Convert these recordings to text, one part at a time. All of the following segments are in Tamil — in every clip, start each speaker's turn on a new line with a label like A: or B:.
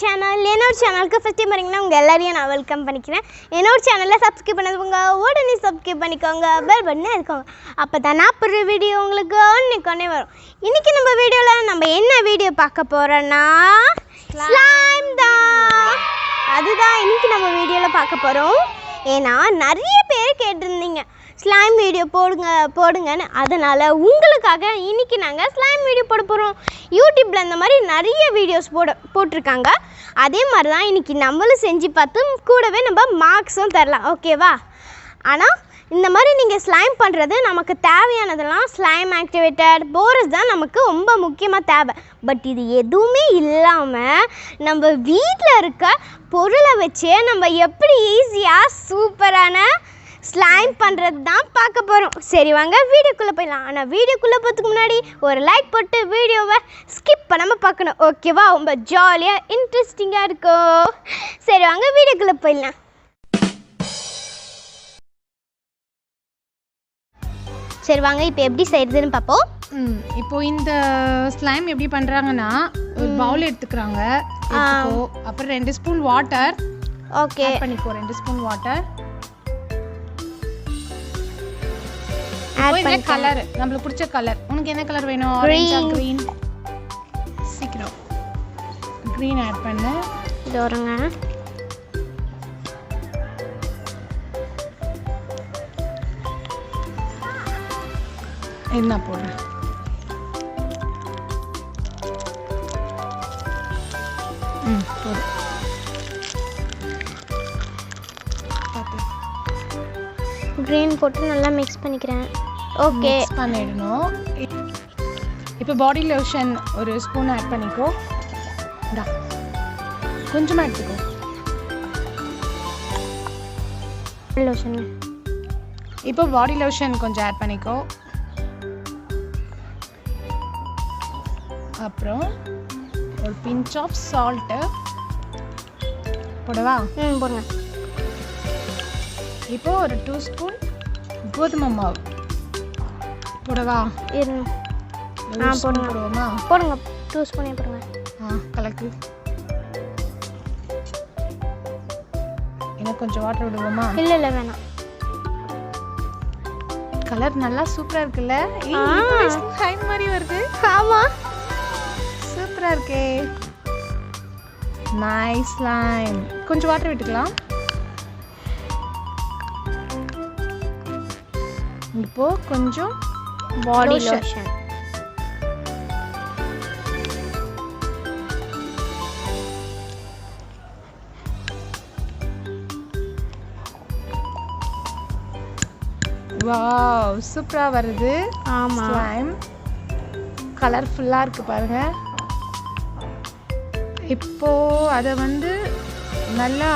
A: என்னோட சேனலுக்கு ஃபர்ஸ்ட் டைம் வரீங்கன்னா உங்கள் எல்லாரையும் நான் வெல்கம் பண்ணிக்கிறேன். என்னோட சேனலில் சப்ஸ்கிரைப் பண்ணதுங்க உடனே சப்ஸ்கிரைப் பண்ணிக்கோங்க, பெல் பட்டனை இருக்கோங்க. அப்போ தான் நான் போடுற வீடியோ உங்களுக்கு ஒன்றுக்கொன்னே வரும். இன்றைக்கி நம்ம வீடியோவில் நம்ம என்ன வீடியோ பார்க்க போகிறோன்னா ஸ்லைம் தான். அதுதான் இன்றைக்கி நம்ம வீடியோவில் பார்க்க போகிறோம். ஏன்னா நிறைய பேர் கேட்டிருந்தீங்க ஸ்லைம் வீடியோ போடுங்கன்னு. அதனால் உங்களுக்காக இன்றைக்கி நாங்கள் ஸ்லைம் வீடியோ போட போகிறோம். யூடியூப்பில் இந்த மாதிரி நிறைய வீடியோஸ் போட்டிருக்காங்க. அதே மாதிரி தான் இன்றைக்கி நம்மளும் செஞ்சு பார்த்து கூடவே நம்ம மார்க்ஸும் தரலாம், ஓகேவா? ஆனால் இந்த மாதிரி நீங்கள் ஸ்லைம் பண்ணுறது நமக்கு தேவையானதெல்லாம் ஸ்லைம் ஆக்டிவேட்டர் போரஸ் தான் நமக்கு ரொம்ப முக்கியமாக தேவை. பட் இது எதுவுமே இல்லாமல் நம்ம வீட்டில் இருக்க பொருளை வச்சே நம்ம எப்படி ஈஸியாக சூப்பரான ஸ்லைம் பண்ணுறது தான் பார்க்க போகிறோம். சரி வாங்க வீடியோக்குள்ளே போயிடலாம். ஆனால் வீடியோக்குள்ளே போகிறதுக்கு முன்னாடி ஒரு லைக் போட்டு வீடியோவை ஸ்கிப் பண்ணாமல் பார்க்கணும், ஓகேவா? ரொம்ப ஜாலியாக இன்ட்ரெஸ்டிங்காக இருக்கும். சரி வாங்க வீடியோக்குள்ளே போயிடலாம். சரி வாங்க இப்போ எப்படி செய்கிறதுன்னு பார்ப்போம்.
B: இப்போ இந்த ஸ்லைம் எப்படி பண்ணுறாங்கன்னா, ஒரு பவுல் எடுத்துக்கிறாங்க, அப்புறம் 2 ஸ்பூன் வாட்டர்
A: ஓகே
B: பண்ணிக்கோ. 2 ஸ்பூன் வாட்டர். கலர் நம்மளுக்கு பிடிச்ச கலர். உனக்கு என்ன கலர் வேணும்? ஆரஞ்சா கிரீன்? சீக்கிரம் கிரீன் ஆட் பண்ணு.
A: இது வருங்க.
B: என்ன போடுறேன்? போடு.
A: கிரீன் போட்டு நல்லா மிக்ஸ் பண்ணிக்கிறேன். ஓகே
B: பண்ணிடணும். இப்போ பாடி லோஷன் ஒரு ஸ்பூன் ஆட் பண்ணிக்கோ. கொஞ்சமாக எடுத்துக்கோ
A: லோஷன்.
B: இப்போ பாடி லோஷன் கொஞ்சம் ஆட் பண்ணிக்கோ. அப்புறம் ஒரு பிஞ்ச் ஆஃப் சால்ட்டு போடவா?
A: போடுங்க.
B: இப்போ ஒரு 2 ஸ்பூன் கோதுமை மாவு போடவா?
A: போடுவோமா? போடுங்க. 2 ஸ்பூனே போடுங்க.
B: கலக்கு. எனக்கு கொஞ்சம் வாட்டர் விடுவோமா?
A: இல்லை வேணாம்.
B: கலர் நல்லா சூப்பரா இருக்குல்ல? ஸ்லைம் மாதிரி வருது.
A: ஆமா,
B: சூப்பரா இருக்கே. Nice slime. கொஞ்சம் வாட்டர் விட்டுக்கலாம். இப்போ கொஞ்சம்
A: பாடி லோஷன்.
B: வாவ், சூப்பரா வருது.
A: ஆமா,
B: ஸ்லைம் கலர்ஃபுல்லா இருக்கு பாருங்க. இப்போ அதை நல்லா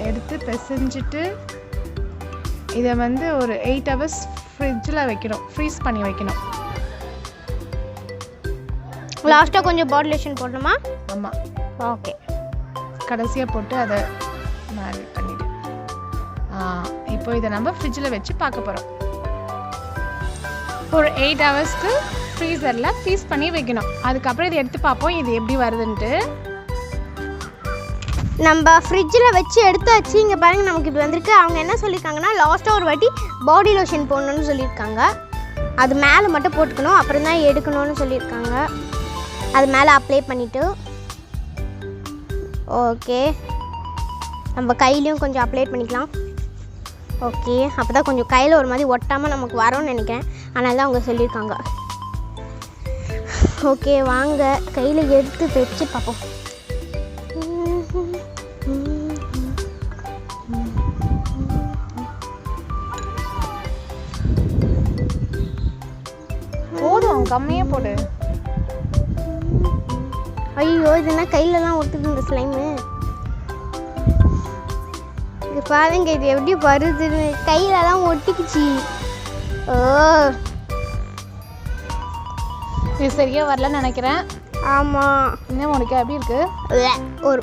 B: எடுத்து பிசைஞ்சிட்டு இதை ஒரு 8 hours ஃப்ரிட்ஜில் வைக்கணும், ஃப்ரீஸ் பண்ணி வைக்கணும்.
A: லாஸ்ட்டாக கொஞ்சம் பாடி லோஷன் போடணுமா?
B: ஆமாம்,
A: ஓகே.
B: கடைசியாக போட்டு அதை மேரினேட் பண்ணிவிடு. இப்போ இதை நம்ம ஃப்ரிட்ஜில் வச்சு பார்க்க போகிறோம். ஒரு 8 hours ஃப்ரீசரில் ஃப்ரீஸ் பண்ணி வைக்கணும். அதுக்கப்புறம் இதை எடுத்து பார்ப்போம் இது எப்படி வருதுன்ட்டு.
A: நம்ம ஃப்ரிட்ஜில் வச்சு எடுத்தாச்சு. இங்கே பாருங்கள், நமக்கு இப்படி வந்திருக்கு. அவங்க என்ன சொல்லியிருக்காங்கன்னா, லாஸ்ட்டாக ஒரு வாட்டி பாடி லோஷன் போடணுன்னு சொல்லியிருக்காங்க. அது மேலே மட்டும் போட்டுக்கணும், அப்புறம் தான் எடுக்கணும்னு சொல்லியிருக்காங்க. அது மேலே அப்ளை பண்ணிவிட்டு ஓகே நம்ம கையிலையும் கொஞ்சம் அப்ளை பண்ணிக்கலாம். ஓகே, அப்போ தான் கொஞ்சம் கையில் ஒரு மாதிரி ஒட்டாமல் நமக்கு வரும்னு நினைக்கிறேன். அதனால தான் அவங்க சொல்லியிருக்காங்க. ஓகே வாங்க கையில் எடுத்து வச்சு பார்ப்போம்.
B: போதும், கம்மியாக போடு.
A: ஐயோ, இதுனா கையிலலாம் ஒட்டுது இந்த ஸ்லைமு. இது பாருங்க, இது எப்படி வருதுன்னு கையிலலாம் ஒட்டிக்குச்சு. ஓ,
B: இது சரியாக வரலன்னு நினைக்கிறேன்.
A: ஆமாம்.
B: இன்னும் உனக்கு எப்படி இருக்கு?
A: ஒரு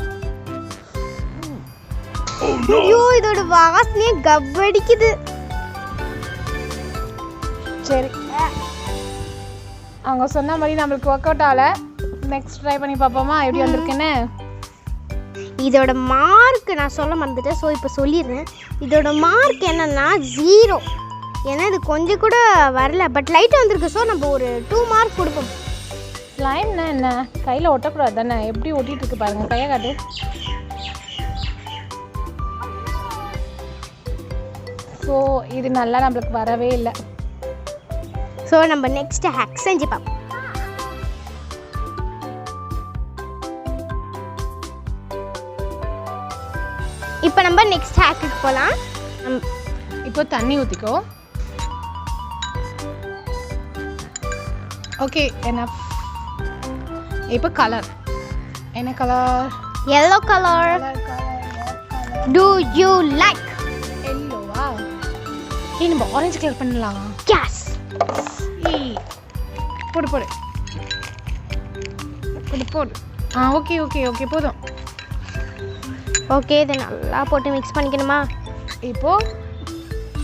A: ஐயோ, இதோட வாசனையே கவ்வடிக்குது.
B: சரி, அவங்க சொன்ன மாதிரி நம்மளுக்கு ஒர்க் அவுட் ஆகலை. நெக்ஸ்ட் ட்ரை பண்ணி பார்ப்போமா எப்படி வந்திருக்குன்னு?
A: இதோட மார்க் நான் சொல்ல மறந்துட்டேன். ஸோ இப்போ சொல்லிடுறேன். இதோட மார்க் என்னன்னா 0. ஏன்னா இது கொஞ்சம் கூட வரல, பட் லைட்டாக வந்திருக்கு. ஸோ நம்ம ஒரு 2 மார்க் கொடுப்போம்.
B: ஸ்லைம்னா என்ன? கையில் ஒட்டக்கூடாது தானே? எப்படி ஒட்டிட்டு இருக்கு பாருங்க. கையை காட்டு. ஸோ இது நல்லா நம்மளுக்கு வரவே இல்லை.
A: ஸோ நம்ம நெக்ஸ்ட் ஹேக் செஞ்சு பார்ப்போம். இப்போ நம்ம நெக்ஸ்ட் ஹேக்குக்கு போகலாம்.
B: இப்போ தண்ணி ஊற்றிக்கோ. ஓகே என்ன? இப்போ கலர் என்ன colour?
A: yellow color. Do you like?
B: எல்லோவா? நம்ம ஆரஞ்சு கலர் பண்ணலாம்.
A: Yes.
B: போடு போடு போடு போடு. ஓகே ஓகே ஓகே போதும்.
A: ஓகே இதை நல்லா போட்டு மிக்ஸ் பண்ணிக்கணுமா?
B: இப்போ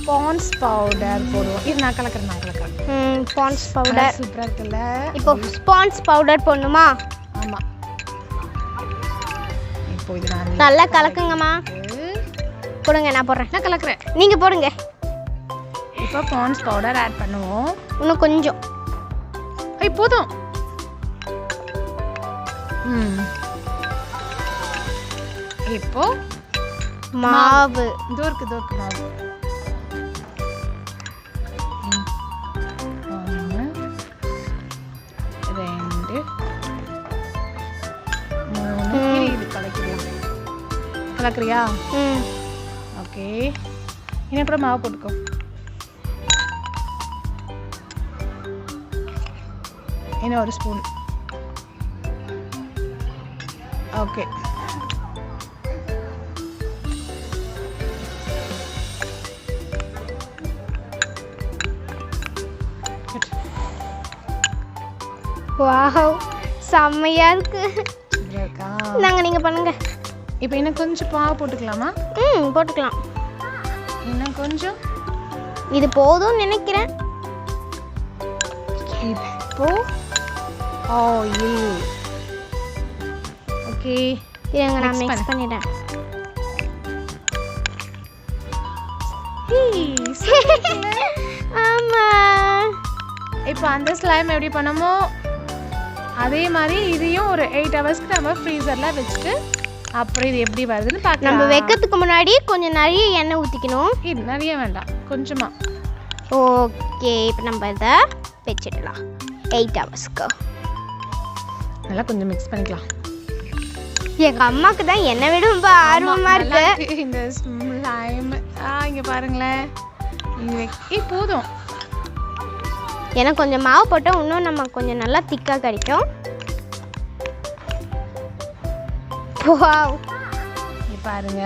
B: பான்ஸ் பவுடர் போடுவோம். இது நான் கலக்கிறேன்.
A: பான்ஸ் பவுடர்
B: சூப்பராக இருக்குல்ல?
A: இப்போ ஸ்பான்ஸ் பவுடர் போடணுமா?
B: ஆமாம். இப்போ இது
A: நல்லா கலக்குங்கம்மா. போடுங்க, நான் போடுறேன்.
B: நான் கலக்கிறேன்,
A: நீங்கள் போடுங்க.
B: இப்போ பான்ஸ் பவுடர் ஆட் பண்ணுவோம்.
A: இன்னும் கொஞ்சம்.
B: போதும். இப்போ
A: மாவு
B: தோற்கு மாவு. 1 2 3 இது கலக்கலாம். கலக்குறியா? ஓகே. இன்னும் அப்புறம் மாவு போட்டுக்கோ. இன்னும் ஒரு ஸ்பூன். ஓகே.
A: வாவ் செம்மையா இருக்கு. நாங்க நீங்க பண்ணுங்க.
B: இப்போ இன்னும் கொஞ்சம் மாவு போட்டுக்கலாமா?
A: போட்டுக்கலாம்.
B: இன்னும் கொஞ்சம்.
A: இது போதும்னு நினைக்கிறேன்.
B: இப்போ ஆயில். ஓகே
A: இருங்க நான் மிக்ஸ் பண்ணிட்டேன். ஆமா.
B: இப்போ அந்த ஸ்லைம் எப்படி பண்ணமோ அதே மாதிரி இதையும் ஒரு 8 ஹவர்ஸ்க்கு நம்ம ஃப்ரீசர்ல வச்சுட்டு அப்புறம் இது எப்படி வருதுன்னு பார்க்கலாம்.
A: நம்ம வைக்கிறதுக்கு முன்னாடி கொஞ்சம் நிறைய எண்ணெய் ஊற்றிக்கணும்.
B: இது நிறைய வேண்டாம், கொஞ்சமா.
A: ஓகே இப்போ நம்ம இதை வச்சிடலாம் 8 ஹவர்ஸ்க்கு.
B: நல்லா கொஞ்சம் மிக்ஸ் பண்ணிக்கலாம்.
A: எங்க அம்மாக்கு தான் என்ன விட ரொம்ப ஆர்வமா இருக்கு
B: இந்த ஸ்லைம். இங்க பாருங்களேன். போதும்.
A: ஏன்னா கொஞ்சம் மாவு போட்டால் இன்னும் நம்ம கொஞ்சம் நல்லா திக்காக கிடைக்கும்.
B: பாருங்க.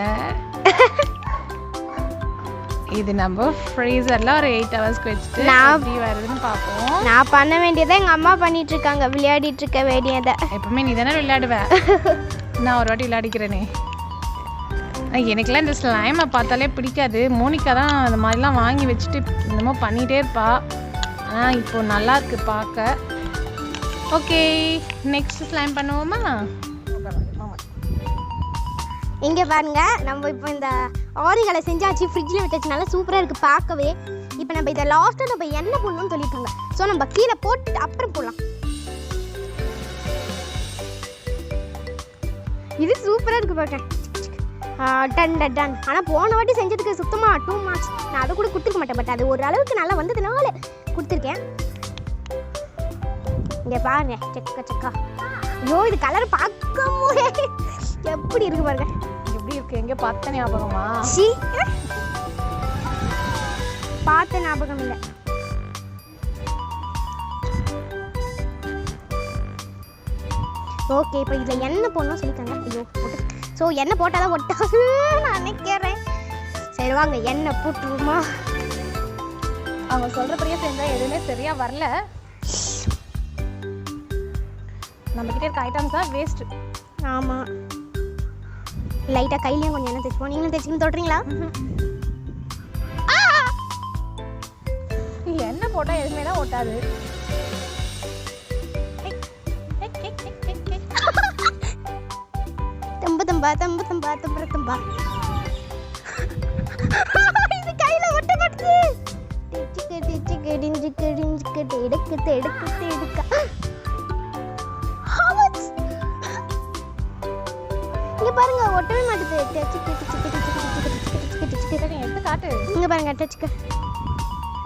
B: இது நம்ம ஃப்ரீசர்ல ஒரு 8 ஹவர்ஸ்க்கு வச்சுட்டு எப்படி வருதுன்னு பார்ப்போம்.
A: நான் பண்ண வேண்டியதை எங்கள் அம்மா பண்ணிட்டு இருக்காங்க, விளையாடிட்டு இருக்க வேண்டியதை.
B: எப்பவுமே நீ தானே விளையாடுவேன். நான் ஒரு வாட்டி விளையாடிக்கிறேனே. எனக்குலாம் இந்த ஸ்லைமை பார்த்தாலே பிடிக்காது. மோனிகா தான் அந்த மாதிரிலாம் வாங்கி வச்சுட்டு என்னமோ பண்ணிகிட்டே இருப்பா. ஆனால் இப்போ நல்லா இருக்கு பார்க்க. ஓகே நெக்ஸ்ட் ஸ்லைம் பண்ணுவோமா?
A: இங்கே பாருங்க, நம்ம இப்போ இந்த ஆரிகளை செஞ்சாச்சு, ஃப்ரிட்ஜில் வச்சாச்சு, நல்லா சூப்பராக இருக்குது பார்க்கவே. இப்போ நம்ம இதை லாஸ்ட்டாக நம்ம எண்ணெய் போடணும்னு சொல்லியிருக்காங்க. ஸோ நம்ம கீழே போட்டு அப்புறம் போடலாம். இது சூப்பராக இருக்குது பார்க்க. Done done done. ஆனால் போன வாட்டி செஞ்சதுக்கு சுத்தமாக 2 மார்க்ஸ். நான் அதை கூட கொடுத்துருக்க மாட்டேன், பட் அது ஒரு அளவுக்கு நல்லா வந்ததுனால கொடுத்துருக்கேன். இங்கே பாருங்க, செக்கா செக்கா. ஐயோ இது கலர் பார்க்கவே எப்படி இருக்கு பாருங்க.
B: எப்படி இருக்கு? எங்கே பார்த்த ஞாபகமா?
A: பார்த்த ஞாபகம் இல்லை. ஓகே இப்போ இதில் எண்ணெய் போடணும் சொல்லியிருக்காங்க. ஐயோ போட்டு. ஸோ எண்ணெய் போட்டால் தான் ஒட்டாது நான் நினைக்கிறேன். சரி வாங்க எண்ணெய் போட்டுருமா?
B: அவங்க சொல்கிறபடியே செஞ்சால் எதுவுமே சரியாக வரல. நம்மக்கிட்ட இருக்க ஐட்டம்ஸ் தான் வேஸ்ட்டு.
A: ஆமாம். லைட்டாக கையிலையும் கொஞ்சம் எண்ணெய் தைச்சிப்போம். நீங்களும் தைச்சிக்கணும் தொட்டுறீங்களா?
B: எண்ணெய் போட்டால் எதுவுமே தான் ஒட்டாது.
A: தம்பு தம்பா தம்பா தம்பா தம்பா தம்பா. இது கையில ஒட்ட மாட்டுது. எடுக்க இங்க பாருங்க ஒட்டவே மாட்டுது.
B: எடுத்து காட்டு.
A: இங்க பாருங்க டச்சுக்கு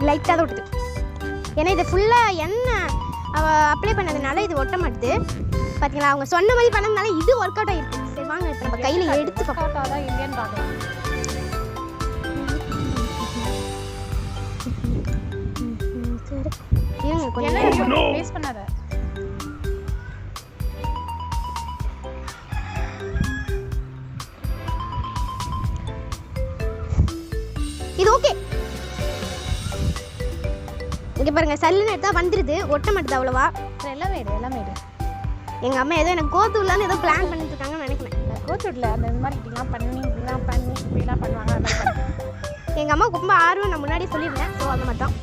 A: லைட்டாக தான் ஒட்டுது. ஏன்னா இது ஃபுல்லாக எண்ணெய் அப்ளை பண்ணதுனால இது ஒட்ட மாட்டுது. பார்த்தீங்களா, அவங்க சொன்ன மாதிரி பண்ணதுனால இது ஒர்க் அவுட் ஆகிருக்கு. சரி வாங்க இப்போ நம்ம கையில் எடுத்து
B: பார்க்கலாம் இல்லையான்னு பார்க்கலாம்.
A: இருங்க கொஞ்சம்
B: வேஸ்ட் பண்ணாத.
A: இது ஓகே. இங்க பாருங்க சல்லுன்னு எடுத்தா வந்துருது, ஒட்ட மாட்டுது அவ்வளவா.
B: எல்லாமே எடு.
A: எங்க அம்மா ஏதோ எனக்கு கோத்துலான்னு ஏதோ பிளான் பண்ணிட்டு இருக்காங்கன்னு நினைக்கிறேன்.
B: கோத்துடல, அந்த மாதிரி இப்படிலாம் பண்ணி இப்படிலாம் பண்ணுவாங்க.
A: எங்க அம்மா ரொம்ப ஆர்வம் நான் முன்னாடியே சொல்லியிருந்தேன். ஸோ அந்த மாதிரி தான்.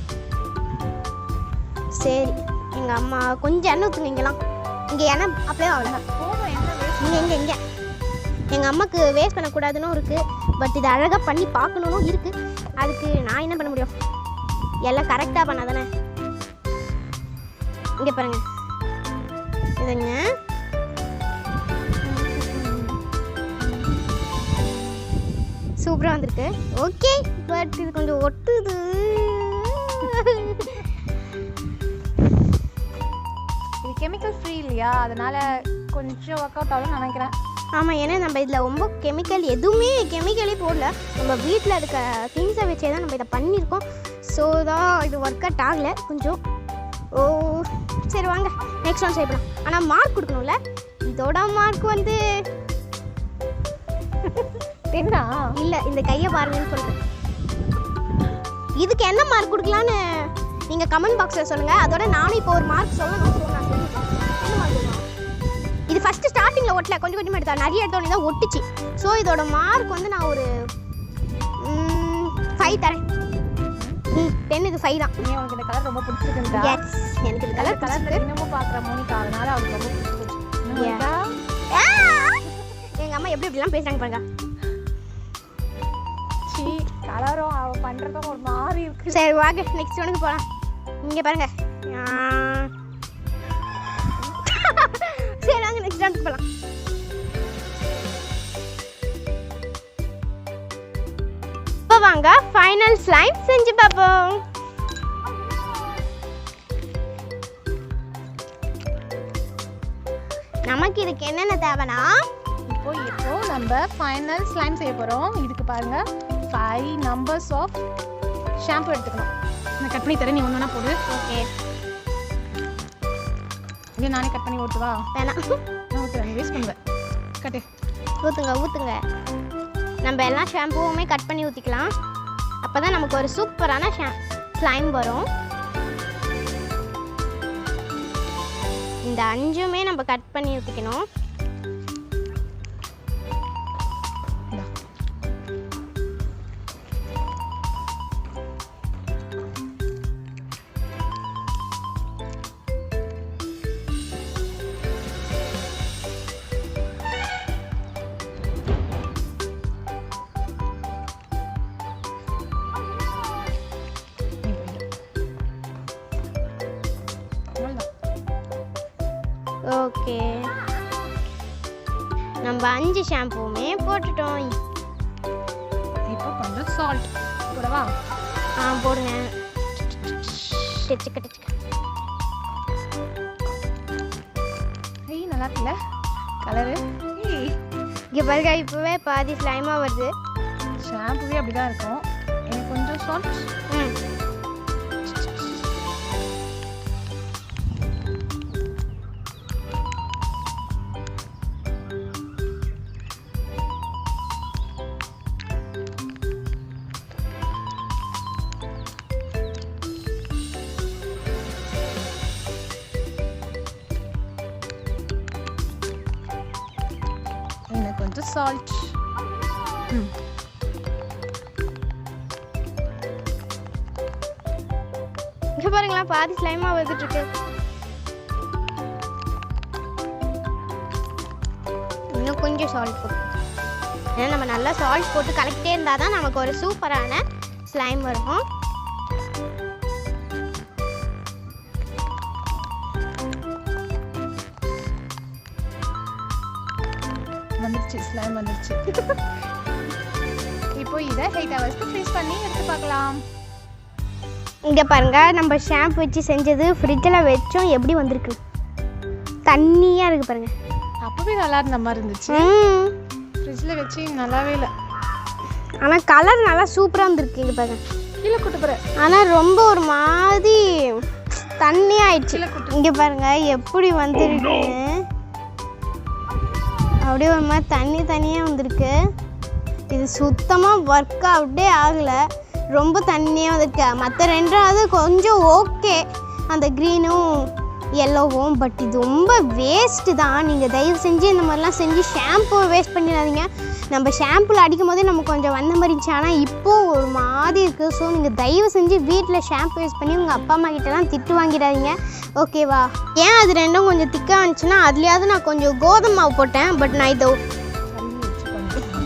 A: சரி எங்க அம்மா கொஞ்சம் எண்ணெய் ஊற்றுங்க. இங்கெல்லாம் இங்கே எண்ணெய் அப்படியே ஆகல. இங்கே எங்கள் அம்மாவுக்கு வேஸ்ட் பண்ணக்கூடாதுன்னு இருக்குது. பட் இது அழகாக பண்ணி பார்க்கணுன்னு இருக்குது. அதுக்கு நான் என்ன பண்ண முடியும்? எல்லாம் கரெக்டாக பண்ணாதானே. இங்கே பாருங்க இதுங்க. சூப்பராக வந்திருக்கு. ஓகே, பட் இது கொஞ்சம் ஒட்டுது.
B: இது கெமிக்கல் ஃப்ரீ இல்லையா, அதனால கொஞ்சம் ஒர்க் அவுட் ஆகும்னு நினைக்கிறேன்.
A: ஆமாம், ஏன்னா நம்ம இதில் ரொம்ப எதுவுமே கெமிக்கலே போடல. நம்ம வீட்டில் இருக்க திங்ஸை வச்சே தான் நம்ம இதை பண்ணியிருக்கோம். ஸோ தான் இது ஒர்க் அவுட் ஆகலை கொஞ்சம். ஓ சரி வாங்க நெக்ஸ்ட் ஒன் செய்யலாம். ஆனால் மார்க் கொடுக்கணும்ல. இதோட மார்க் வந்து
B: என்ன
A: இல்லை, இந்த கையை பாருங்கன்னு சொல்கிறேன். இதுக்கு என்ன மார்க் கொடுக்கலான்னு நீங்கள் கமெண்ட் பாக்ஸில் சொல்லுங்கள். அதோட நானும் இப்போ ஒரு மார்க் சொல்லணும். ஸோ நான் சொல்லிட்டேன். என்ன மார்க்? இது ஃபஸ்ட்டு ஸ்டார்டிங்கில் ஒட்டல, கொஞ்சம் கொஞ்சமாக எடுத்தா நிறைய எடுத்தோடனே தான் ஒட்டுச்சு. ஸோ இதோட மார்க் வந்து நான் ஒரு 5 தரேன். 10 இது 5 தான்.
B: உனக்கு இந்த கலர் ரொம்ப பிடிச்சிருக்குங்களா?
A: எஸ், எனக்கு இந்த கலர்
B: இன்னமும் பார்க்குற மோனிகா, அதனால அவருக்கு ரொம்ப பிடிச்சிருக்கு.
A: எங்கள் அம்மா எப்படி இப்படிலாம் பேசுகிறாங்க பாருங்க.
B: கலரும் அவ பண்ணுறதும் ஒரு மாதிரி இருக்கு.
A: சரி வாங்க நெக்ஸ்ட் ஒனுக்கு போகலாம். இங்கே பாருங்க. சரி வாங்க நெக்ஸ்ட் ஒனுக்கு போகலாம். இப்போ வாங்க ஃபைனல் ஸ்லைம் செஞ்சு பார்ப்போம். நமக்கு இதுக்கு என்னென்ன தேவைன்னா,
B: இப்போ நம்ம ஃபைனல் ஸ்லைம் செய்ய போகிறோம். இதுக்கு பாருங்க 5 நம்பர்ஸ் ஆஃப் ஷாம்பு எடுத்துக்கணும். நான் கட் பண்ணி தரேன், நீ ஒன்றா போடு.
A: ஓகே,
B: இல்லை நானே கட் பண்ணி ஓட்டுவா?
A: வேணாம்,
B: நான் ஊற்றுறேன், நீ வேஸ்ட் பண்ணுவேன். கட்டு,
A: ஊற்றுங்க. நம்ம எல்லா ஷாம்புவுமே கட் பண்ணி ஊற்றிக்கலாம். அப்போ தான் நமக்கு ஒரு சூப்பரான ஸ்லைம் வரும். இந்த 5மே நம்ம கட் பண்ணி ஊற்றிக்கணும். ஓகே, நம்ம 5 ஷாம்புவுமே போட்டுட்டோம்.
B: இப்போ கொஞ்சம் சால்ட் போடவா?
A: போடுங்க.
B: நல்லா இருக்குல்ல கலரு?
A: இங்கே பாருங்க, இப்போவே பாதி ஸ்லைமாக வருது.
B: ஷாம்புவே அப்படி தான் இருக்கும். எனக்கு கொஞ்சம் சால்ட். கொஞ்சம் சால்ட்.
A: இங்க பாருங்களா, பாதி ஸ்லைமா வந்துட்டு இருக்கு. இன்னும் கொஞ்சம் சால்ட் போடு. ஏன்னா நம்ம நல்லா சால்ட் போட்டு கலக்கிட்டே இருந்தால் தான் நமக்கு ஒரு சூப்பரான ஸ்லைம் வரும்.
B: வந்துருச்சு, ஸ்லைம் வந்துருச்சு. இப்போ இதை 8 ஹவர்ஸ்க்கு ஃப்ரீஸ் பண்ணி எடுத்து பார்க்கலாம்.
A: இங்கே பாருங்க, நம்ம ஷாம்பு வச்சு செஞ்சது ஃப்ரிட்ஜில் வச்சோம், எப்படி வந்திருக்கு, தண்ணியாக இருக்குது பாருங்க.
B: அப்பவே நல்லா இருந்த மாதிரி இருந்துச்சு, ஃப்ரிட்ஜில் வச்சு நல்லாவே இல்லை.
A: ஆனால் கலர் நல்லா சூப்பராக வந்துருக்கு. இங்கே பாருங்க,
B: கீழே கூட்டு போகிறேன்.
A: ஆனால் ரொம்ப ஒரு மாதிரி தண்ணி ஆயிடுச்சு. இங்கே பாருங்க எப்படி வந்துருக்குன்னு, அப்படியே ஒரு மாதிரி தண்ணியாக வந்திருக்கு. இது சுத்தமாக ஒர்க் அவுட்டே ஆகலை, ரொம்ப தண்ணியாக வந்திருக்கு. மற்ற ரெண்டாவது கொஞ்சம் ஓகே, அந்த க்ரீனும் எல்லோவும். பட் இது ரொம்ப வேஸ்ட்டு தான். நீங்கள் தயவு செஞ்சு இந்த மாதிரிலாம் செஞ்சு ஷாம்புவை வேஸ்ட் பண்ணிடாதீங்க. நம்ம ஷாம்பில் அடிக்கும் போதே நமக்கு கொஞ்சம் வந்த மாதிரி இருந்துச்சு, ஆனால் இப்போது ஒரு மாதிரி இருக்குது. ஸோ நீங்கள் தயவு செஞ்சு வீட்டில் ஷாம்பு யூஸ் பண்ணி உங்கள் அப்பா அம்மா கிட்டலாம் திட்டு வாங்கிடாதீங்க, ஓகேவா? ஏன் அது ரெண்டும் கொஞ்சம் திக்காக இருந்துச்சுன்னா அதுலேயாவது நான் கொஞ்சம் கோதுமை மாவு போட்டேன். பட் நான் இதை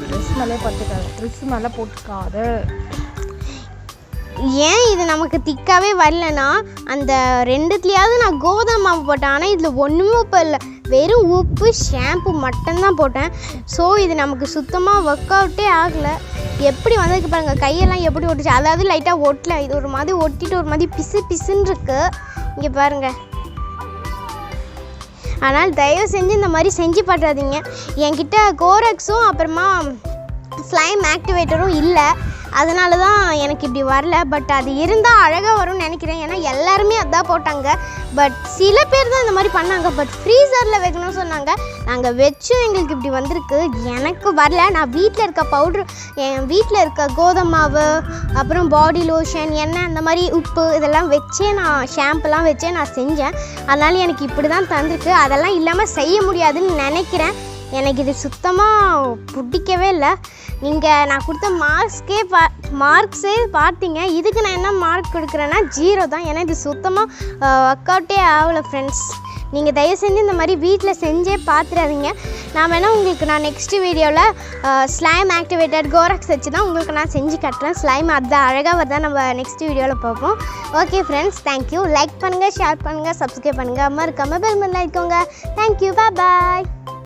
B: ட்ரெஸ் மேலே பட்டுக்காது, ட்ரெஸ் மேலே போட்டுக்காது.
A: ஏன் இது நமக்கு திக்காகவே வரலன்னா அந்த ரெண்டுத்துலேயாவது நான் கோதுமை மாவு போட்டேன். ஆனால் இதில் ஒன்றுமே இப்போ இல்லை, வெறும் உப்பு ஷாம்பு மட்டும்தான் போட்டேன். ஸோ இது நமக்கு சுத்தமாக ஒர்க் அவுட்டே ஆகலை. எப்படி வந்ததுக்கு பாருங்கள், கையெல்லாம் எப்படி ஒட்டுச்சு, அதாவது லைட்டாக ஒட்டலை, இது ஒரு மாதிரி ஒட்டிட்டு ஒரு மாதிரி பிசுன்னு இருக்கு. இங்கே பாருங்கள். ஆனால் தயவு செஞ்சு இந்த மாதிரி செஞ்சு பார்க்காதீங்க. என்கிட்ட கோரக்ஸும் அப்புறமா ஸ்லைம் ஆக்டிவேட்டரும் இல்லை, அதனால தான் எனக்கு இப்படி வரல. பட் அது இருந்தால் அழகாக வரும்னு நினைக்கிறேன், ஏன்னா எல்லாருமே அதான் போட்டாங்க. பட் சில பேர் தான் இந்த மாதிரி பண்ணாங்க. பட் ஃப்ரீசரில் வைக்கணும்னு சொன்னாங்க, நாங்கள் வச்சும் எங்களுக்கு இப்படி வந்திருக்கு. எனக்கு வரல. நான் வீட்டில் இருக்க பவுட்ரு, என் வீட்டில் இருக்க கோதுமை மாவு, அப்புறம் பாடி லோஷன், எண்ணெய், அந்த மாதிரி உப்பு இதெல்லாம் வச்சே நான் ஷாம்புலாம் வச்சே நான் செஞ்சேன். அதனால எனக்கு இப்படி தான் தந்திருக்கு. அதெல்லாம் இல்லாமல் செய்ய முடியாதுன்னு நினைக்கிறேன். எனக்கு இது சுத்தமாக பிடிக்கவே இல்லை. நீங்கள் நான் கொடுத்த மார்க்ஸே பார்த்தீங்க. இதுக்கு நான் என்ன மார்க் கொடுக்குறேன்னா 0 தான். ஏன்னா இது சுத்தமாக ஒர்க் அவுட்டே ஆகலை ஃப்ரெண்ட்ஸ். நீங்கள் தயவு செஞ்சு இந்த மாதிரி வீட்டில் செஞ்சே பார்த்துடாதீங்க. நான் வேணால் உங்களுக்கு நான் நெக்ஸ்ட் வீடியோவில் ஸ்லைம் ஆக்டிவேட்டட் கோரக்ஸ் வச்சு தான் உங்களுக்கு நான் செஞ்சு கட்டுறேன். ஸ்லைம் அதுதான் அழகாக வருதா நம்ம நெக்ஸ்ட் வீடியோவில் பார்ப்போம். Okay friends, thank you. லைக் பண்ணுங்கள், ஷேர் பண்ணுங்கள், சப்ஸ்கிரைப் பண்ணுங்கள், மறக்காமல் பெல் பட்டனை அழுத்திக்கோங்க. தேங்க்யூ, பாய்.